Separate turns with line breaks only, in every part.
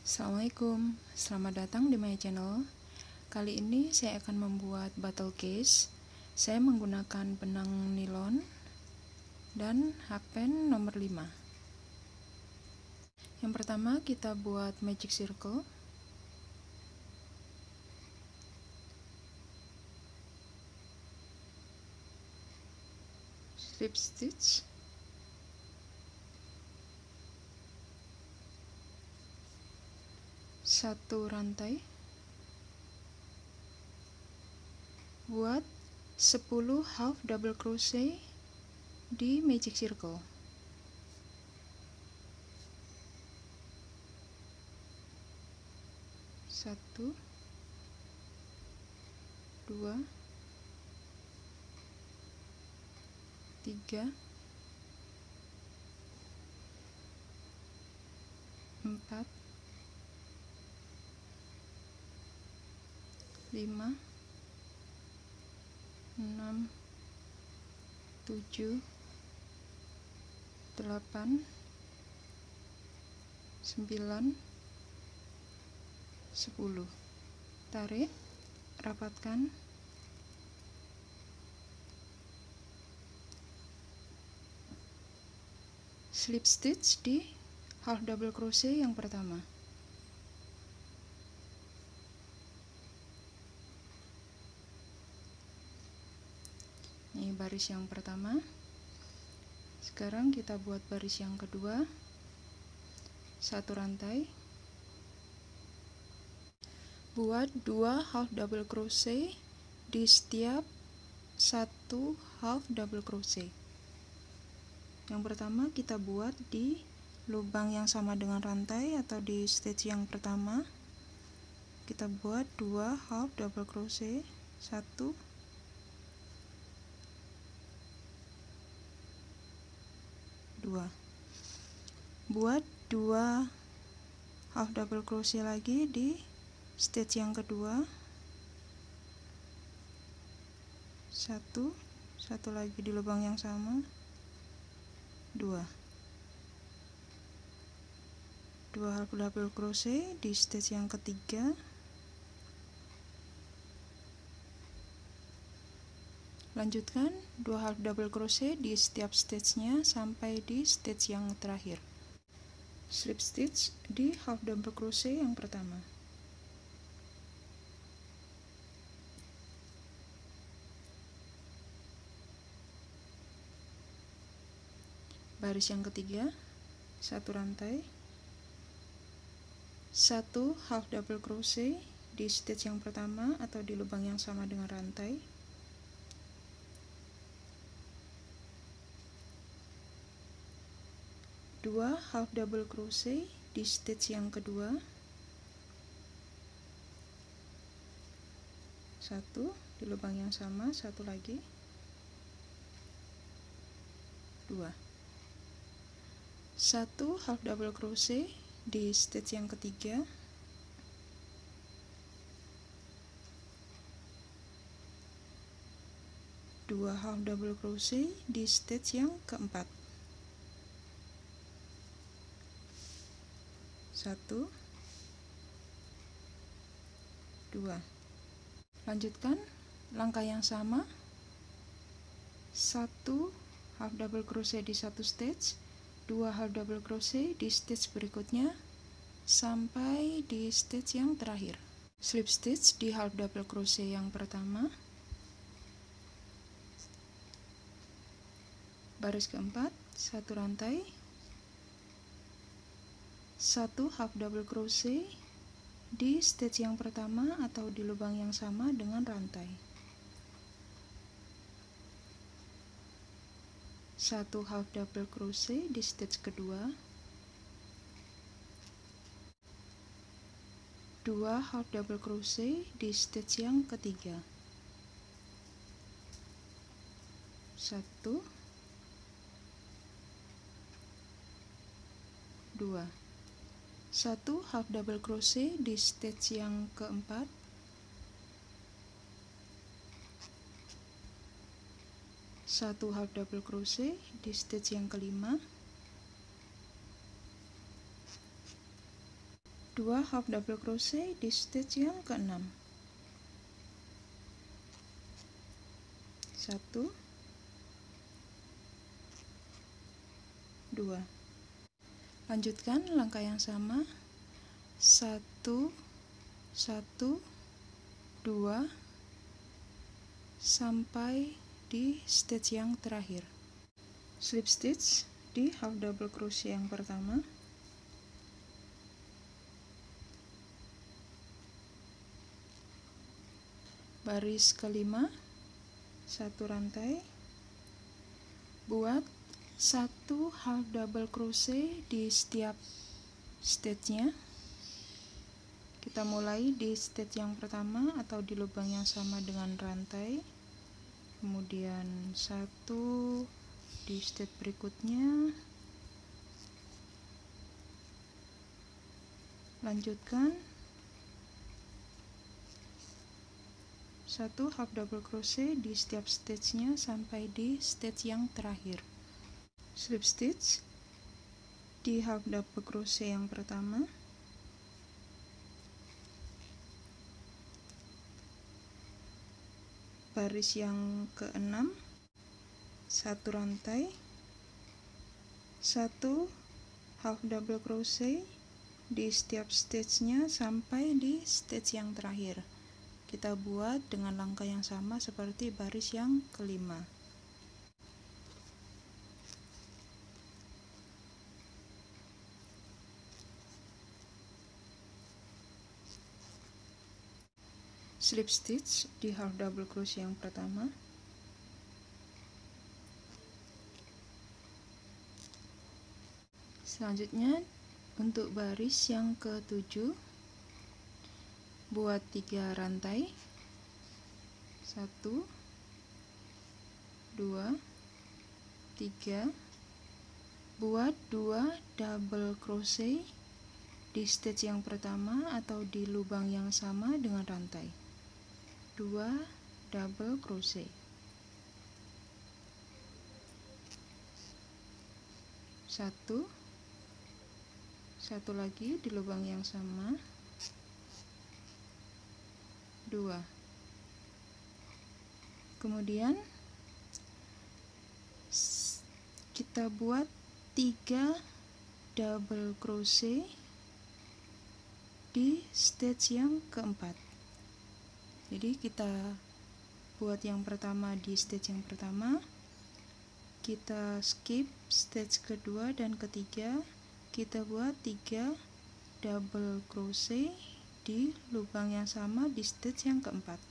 Assalamualaikum, selamat datang di my channel. Kali ini saya akan membuat bottle case. Saya menggunakan benang nilon dan hakpen nomor 5. Yang pertama kita buat magic circle. Slip stitch. Satu rantai. Buat 10 half double crochet di magic circle. Satu, dua, tiga, empat, lima, enam, tujuh, delapan, sembilan, 10. Tarik, rapatkan, slip stitch di half double crochet yang pertama. Ini baris yang pertama. Sekarang kita buat baris yang kedua. Satu rantai. Buat 2 half double crochet di setiap satu half double crochet. Yang pertama kita buat di lubang yang sama dengan rantai atau di stitch yang pertama. Kita buat 2 half double crochet, 1, 2. Buat 2 half double crochet lagi di stitch yang kedua. 1, 1 lagi di lubang yang sama. 2 half double crochet di stitch yang ketiga. Lanjutkan 2 half double crochet di setiap stitchnya sampai di stitch yang terakhir. Slip stitch di half double crochet yang pertama. Baris yang ketiga, satu rantai, 1 half double crochet di stitch yang pertama atau di lubang yang sama dengan rantai. Dua half double crochet di stitch yang kedua. 1 di lubang yang sama, 1 lagi. 2 1 half double crochet di stitch yang ketiga. 2 half double crochet di stitch yang keempat. 1, 2. Lanjutkan langkah yang sama. 1 half double crochet di satu stitch, 2 half double crochet di stitch berikutnya sampai di stitch yang terakhir. Slip stitch di half double crochet yang pertama. Baris keempat, satu rantai, 1 half double crochet di stitch yang pertama atau di lubang yang sama dengan rantai. 1 half double crochet di stitch kedua. 2 half double crochet di stitch yang ketiga. 1, 2. 1 half double crochet di stitch yang keempat. 1 half double crochet di stitch yang kelima. 2 half double crochet di stitch yang ke-6. 1 2. Lanjutkan langkah yang sama, 1 1 2 sampai di stitch yang terakhir. Slip stitch di half double crochet yang pertama, baris kelima, 1 rantai, buat 1 half double crochet di setiap stitchnya. Kita mulai di stitch yang pertama atau di lubang yang sama dengan rantai, kemudian 1 di stitch berikutnya, lanjutkan 1 half double crochet di setiap stitchnya sampai di stitch yang terakhir. Slip stitch di half double crochet yang pertama, baris yang ke-6, 1 rantai, 1 half double crochet di setiap stitchnya sampai di stitch yang terakhir. Kita buat dengan langkah yang sama seperti baris yang kelima. Slip stitch di half double crochet yang pertama, selanjutnya untuk baris yang ke-7 buat 3 rantai, 1 2 3, buat 2 double crochet di stitch yang pertama atau di lubang yang sama dengan rantai, 2 double crochet, 1 lagi di lubang yang sama, 2. Kemudian kita buat 3 double crochet di stitch yang keempat. Jadi kita buat yang pertama di stitch yang pertama, kita skip stitch kedua dan ketiga, kita buat 3 double crochet di lubang yang sama di stitch yang keempat.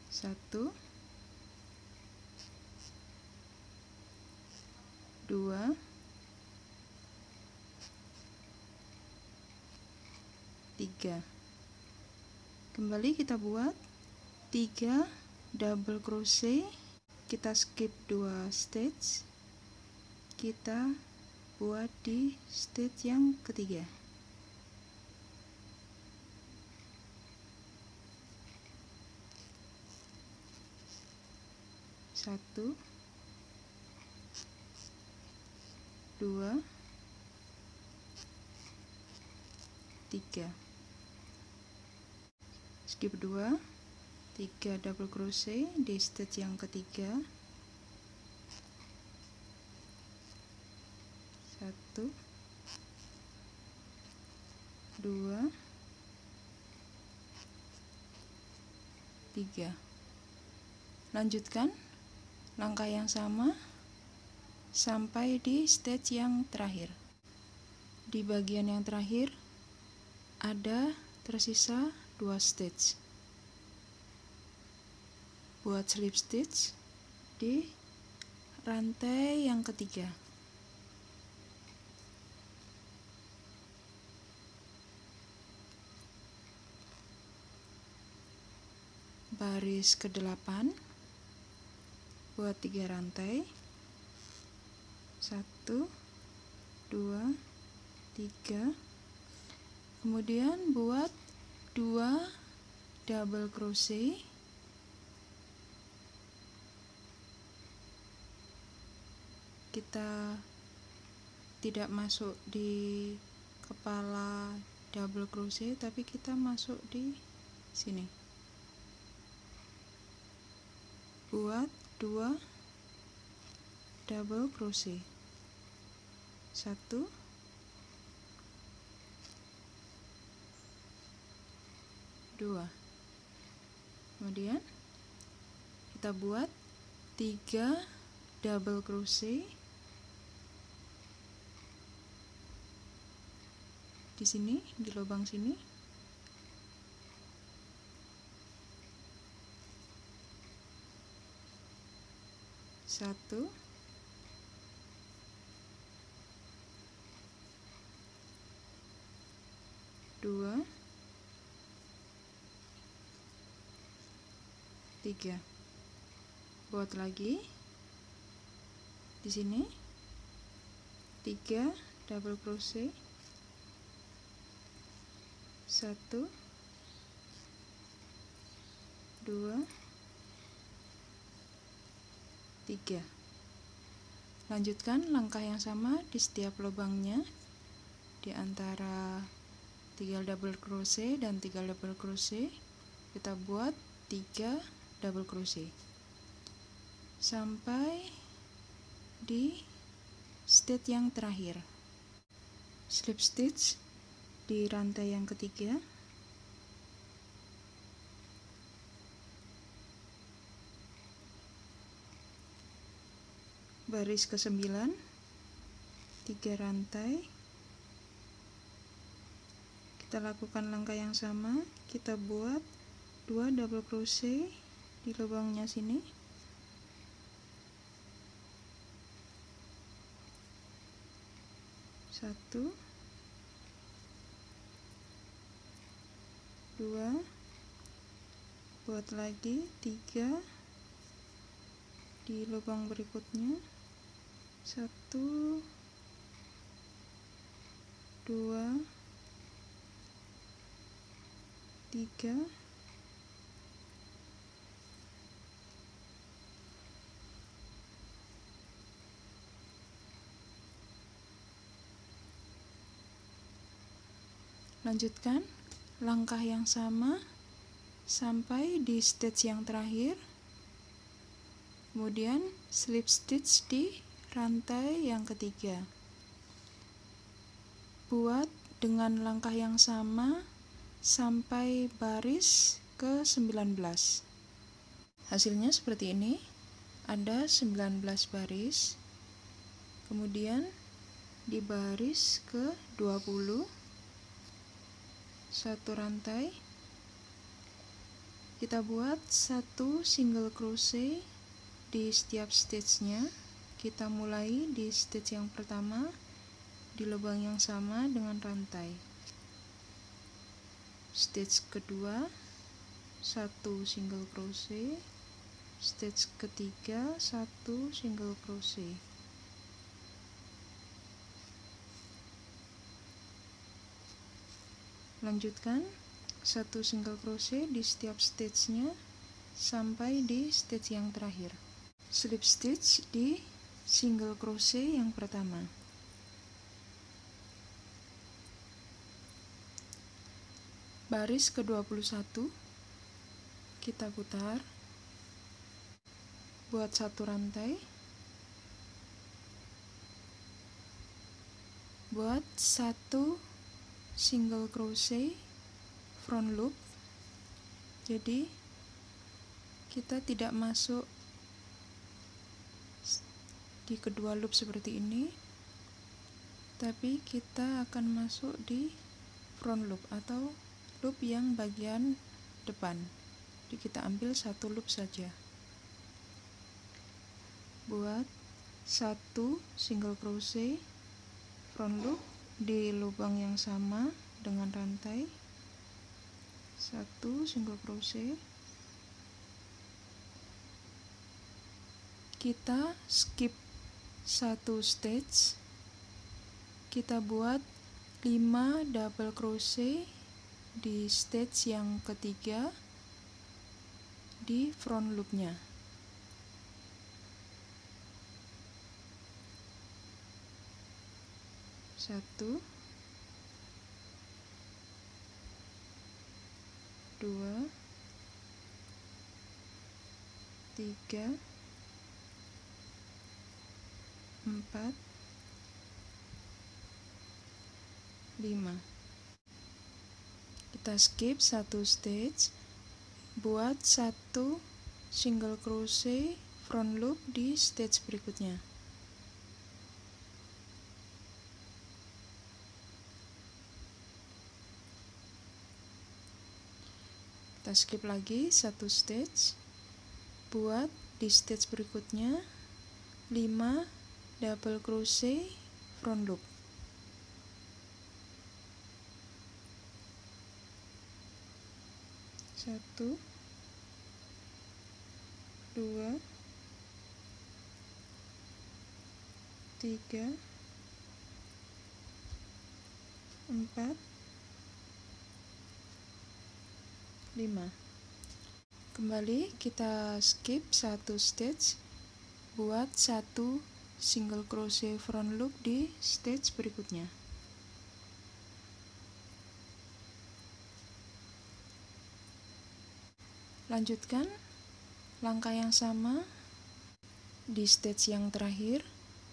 Satu, 2, 3. Kembali kita buat 3 double crochet, kita skip 2 stitch, kita buat di stitch yang ketiga. Satu, 2, 3. Skip 2, 3 double crochet di stitch yang ketiga, 1, 2, 3. Lanjutkan langkah yang sama sampai di stitch yang terakhir. Di bagian yang terakhir ada tersisa 2 stitch. Buat slip stitch di rantai yang ketiga. Baris ke-8 buat 3 rantai, 1, 2, 3, kemudian buat 2 double crochet kita tidak masuk di kepala double crochet, tapi kita masuk di sini. Buat 2 double crochet, 1, 2. Kemudian kita buat 3 double crochet di sini, di lubang sini. 1, 2, 3. Buat lagi di sini 3 double crochet, 1, 2, 3. Lanjutkan langkah yang sama di setiap lubangnya, di antara 3 double crochet dan 3 double crochet kita buat 3 double crochet sampai di stitch yang terakhir. Slip stitch di rantai yang ketiga, baris ke-9, 3 rantai. Kita lakukan langkah yang sama, kita buat 2 double crochet di lubangnya sini, 1, 2, buat lagi 3 di lubang berikutnya, 1, 2, 3, lanjutkan langkah yang sama sampai di stitch yang terakhir, kemudian slip stitch di rantai yang ketiga. Buat dengan langkah yang sama sampai baris ke-19. Hasilnya seperti ini, ada 19 baris. Kemudian di baris ke-20 1 rantai, kita buat 1 single crochet di setiap stitchnya. Kita mulai di stitch yang pertama di lubang yang sama dengan rantai. Stitch kedua 1 single crochet, stitch ketiga 1 single crochet. Lanjutkan 1 single crochet di setiap stitchnya sampai di stitch yang terakhir. Slip stitch di single crochet yang pertama. Baris ke-21 kita putar, buat 1 rantai, buat 1 single crochet front loop. Jadi kita tidak masuk di kedua loop seperti ini, tapi kita akan masuk di front loop atau loop yang bagian depan. Jadi kita ambil 1 loop saja. Buat 1 single crochet front loop di lubang yang sama dengan rantai, 1 single crochet. Kita skip 1 stitch, kita buat 5 double crochet di stitch yang ketiga di front loopnya. 1, 2, 3, 4, 5. Kita skip satu stage, buat satu single crochet front loop di stage berikutnya. Kita skip lagi satu stage, buat di stage berikutnya 5 double crochet front loop. Satu, 2, 3, 4, 5. Kembali kita skip satu stage, buat satu single crochet front loop di stage berikutnya. Lanjutkan langkah yang sama di stage yang terakhir.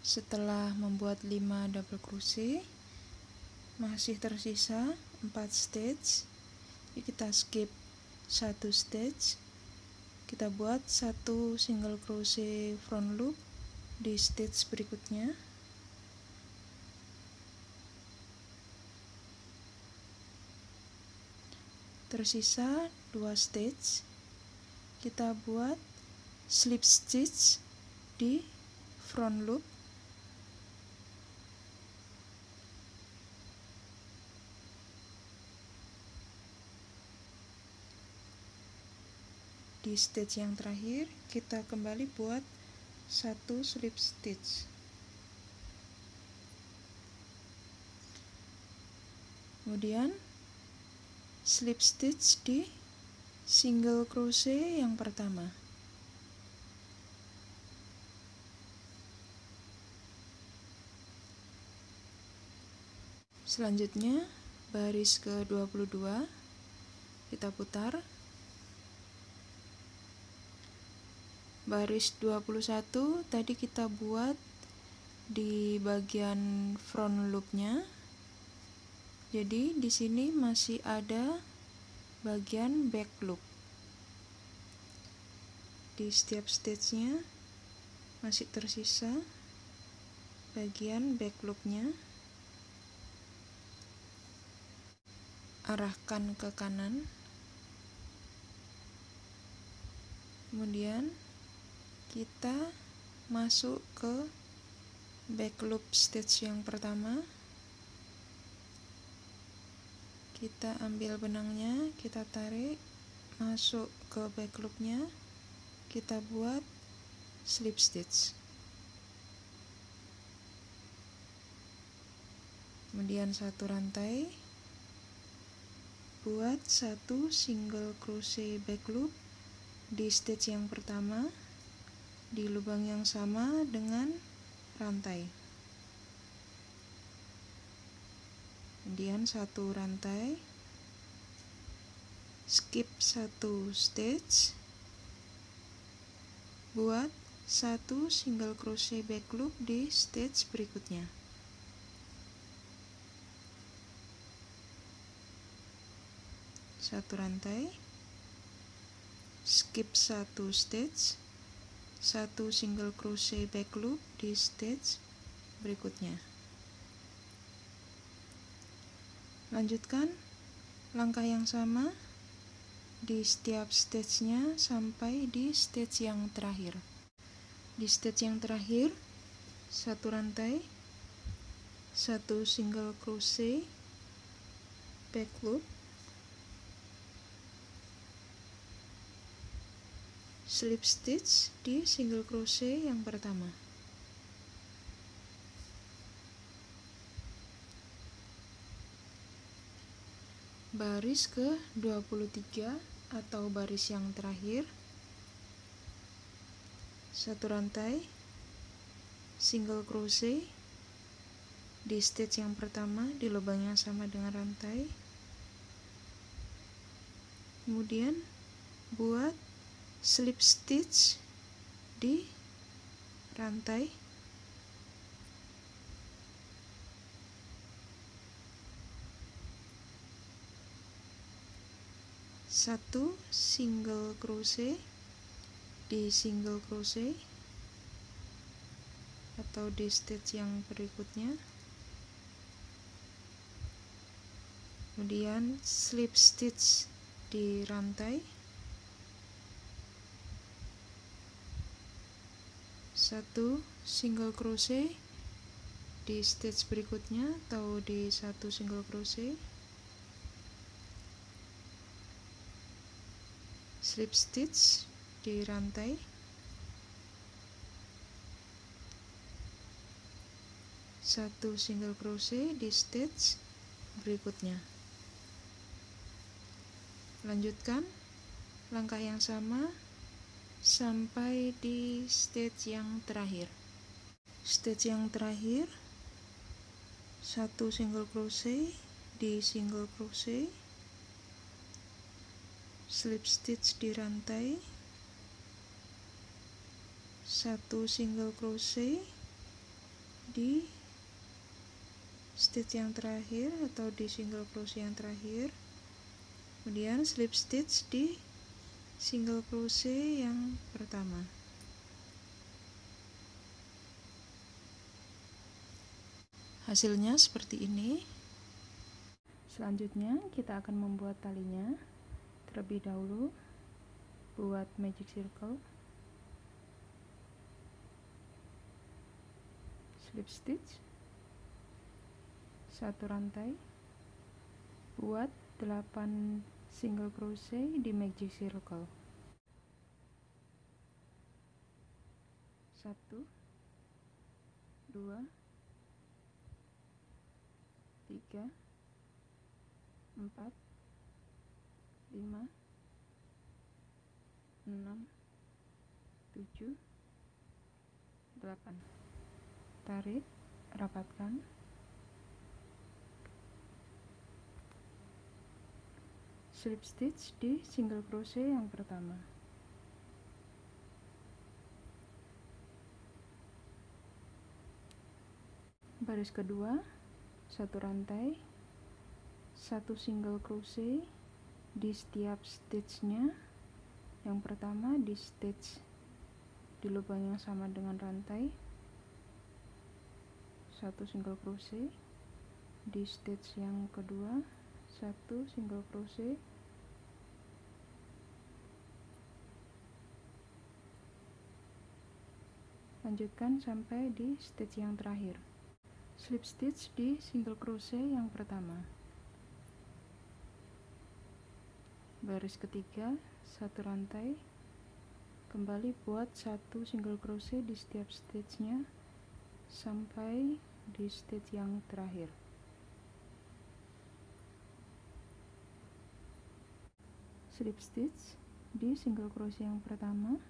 Setelah membuat 5 double crochet, masih tersisa 4 stage. Jadi kita skip satu stage, kita buat satu single crochet front loop di stage berikutnya. Tersisa 2 stage, kita buat slip stitch di front loop. Di stage yang terakhir kita kembali buat satu slip stitch. Kemudian slip stitch di single crochet yang pertama. Selanjutnya baris ke-22 kita putar. Baris 21 tadi kita buat di bagian front loopnya. Jadi di sini masih ada bagian back loop. Di setiap stage-nya masih tersisa bagian back loop-nya. Arahkan ke kanan. Kemudian kita masuk ke back loop stage yang pertama. Kita ambil benangnya, kita tarik masuk ke back loop-nya, kita buat slip stitch. Kemudian satu rantai, buat satu single crochet back loop di stage yang pertama di lubang yang sama dengan rantai. Kemudian satu rantai, skip satu stage, buat satu single crochet back loop di stage berikutnya. Satu rantai, skip satu stage, satu single crochet back loop di stage berikutnya. Lanjutkan langkah yang sama di setiap stage-nya sampai di stage yang terakhir. Di stage yang terakhir, satu rantai, satu single crochet back loop, slip stitch di single crochet yang pertama. Baris ke-23 atau baris yang terakhir, satu rantai, single crochet, di stitch yang pertama di lubang yang sama dengan rantai. Kemudian buat slip stitch di rantai. Satu single crochet di single crochet atau di stitch yang berikutnya. Kemudian slip stitch di rantai. Satu single crochet di stitch berikutnya atau di satu single crochet. Slip stitch di rantai. Satu single crochet di stitch berikutnya. Lanjutkan langkah yang sama sampai di stitch yang terakhir. Stitch yang terakhir, satu single crochet di single crochet, slip stitch di rantai, satu single crochet di stitch yang terakhir atau di single crochet yang terakhir, kemudian slip stitch di single crochet yang pertama. Hasilnya seperti ini. Selanjutnya kita akan membuat talinya. Terlebih dahulu buat magic circle, slip stitch, satu rantai, buat 8 single crochet di magic circle. 1 2 3 4 5 6 7 8. Tarik, rapatkan. Slip stitch di single crochet yang pertama. Baris kedua, satu rantai, satu single crochet di setiap stitchnya. Yang pertama di stitch di lubang yang sama dengan rantai, satu single crochet. Di stitch yang kedua, satu single crochet. Lanjutkan sampai di stitch yang terakhir. Slip stitch di single crochet yang pertama. Baris ketiga, satu rantai, kembali buat satu single crochet di setiap stitchnya sampai di stitch yang terakhir. Slip stitch di single crochet yang pertama.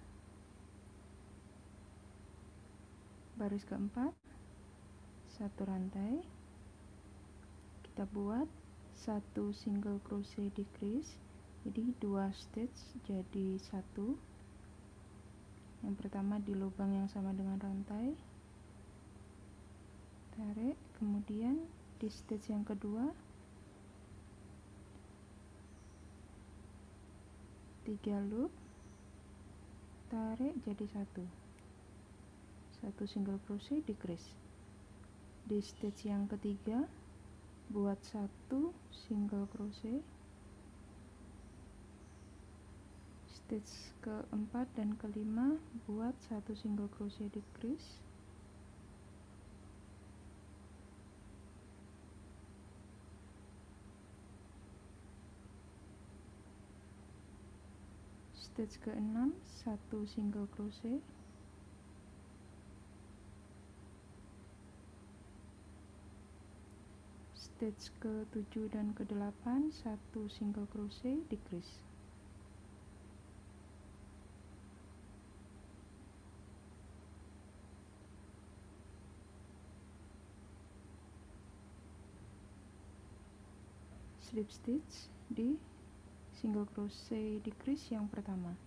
Baris keempat, satu rantai, kita buat satu single crochet di crease, jadi 2 stitch jadi 1. Yang pertama di lubang yang sama dengan rantai, tarik, kemudian di stitch yang kedua 3 loop, tarik jadi 1 single crochet di crease. Di stitch yang ketiga buat satu single crochet, stitch keempat dan kelima buat satu single crochet di crease. Stitch ke-6 satu single crochet. Stitch ke-7 dan ke-8 satu single crochet di crease. slip stitch di single crochet decrease yang pertama.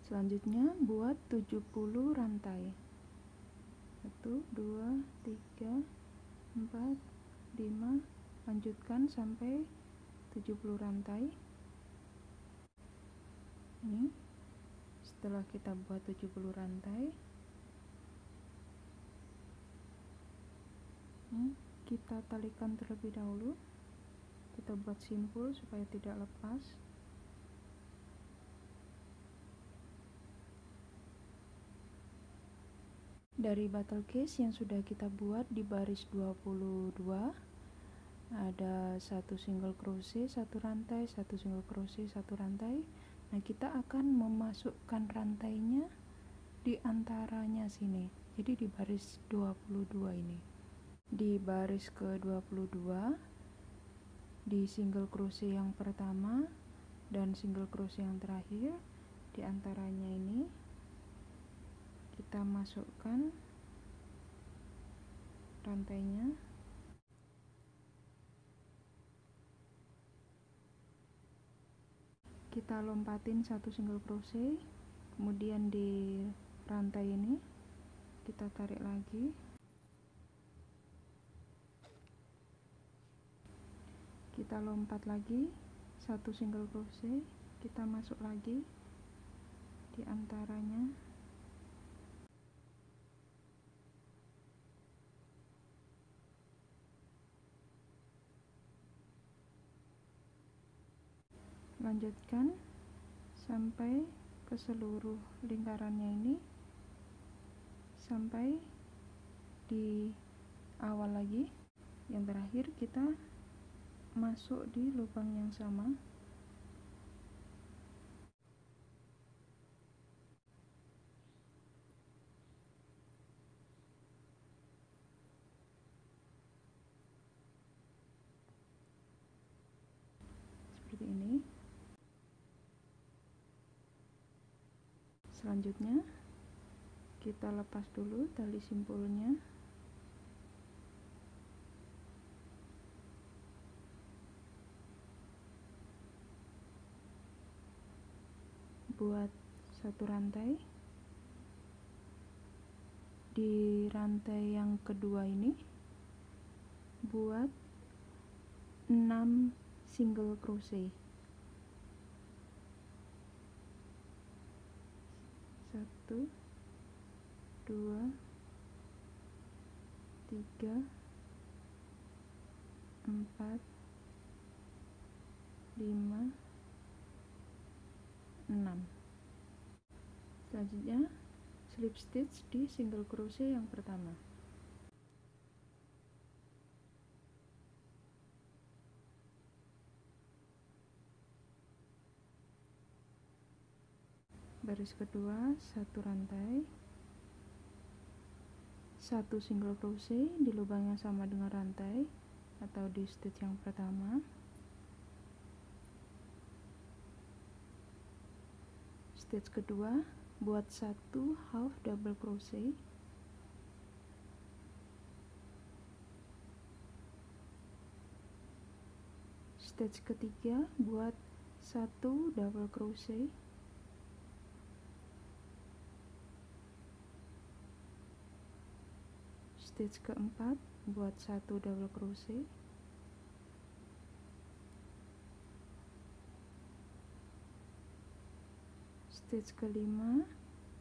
Selanjutnya buat 70 rantai. 1 2 3 4 5, lanjutkan sampai 70 rantai. Ini setelah kita buat 70 rantai, ini kita talikan terlebih dahulu. Kita buat simpul supaya tidak lepas. Dari battle case yang sudah kita buat di baris 22, ada satu single crochet, satu rantai, satu single crochet, satu rantai. Nah, kita akan memasukkan rantainya di antaranya sini. Jadi di baris 22 ini. Di baris ke-22, di single crochet yang pertama dan single crochet yang terakhir, di antaranya ini kita masukkan rantainya. Kita lompatin satu single crochet, kemudian di rantai ini kita tarik lagi. Kita lompat lagi satu single crochet, kita masuk lagi di antaranya. Lanjutkan sampai ke seluruh lingkarannya ini, sampai di awal lagi. Yang terakhir kita masuk di lubang yang sama. Seperti ini. Selanjutnya kita lepas dulu tali simpulnya. Buat satu rantai. Di rantai yang kedua ini buat 6 single crochet. 1 2 3 4 5 6. Selanjutnya slip stitch di single crochet yang pertama. Baris kedua satu rantai, satu single crochet di lubang yang sama dengan rantai atau di stitch yang pertama. Stitch kedua buat satu half double crochet. Stitch ketiga buat satu double crochet. Stitch keempat buat satu double crochet. Stitch kelima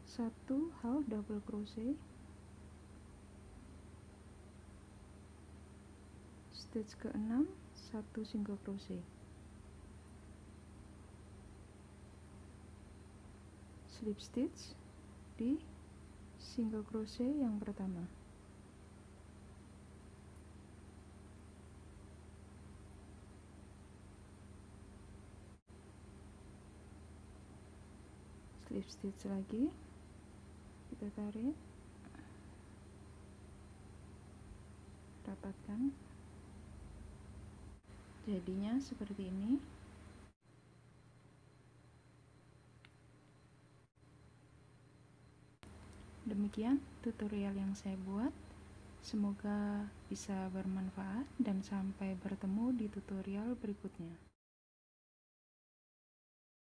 satu half double crochet. Stitch keenam satu single crochet. Slip stitch di single crochet yang pertama. Slip stitch lagi, kita tarik, rapatkan, jadinya seperti ini. Demikian tutorial yang saya buat. Semoga bisa bermanfaat dan sampai bertemu di tutorial berikutnya.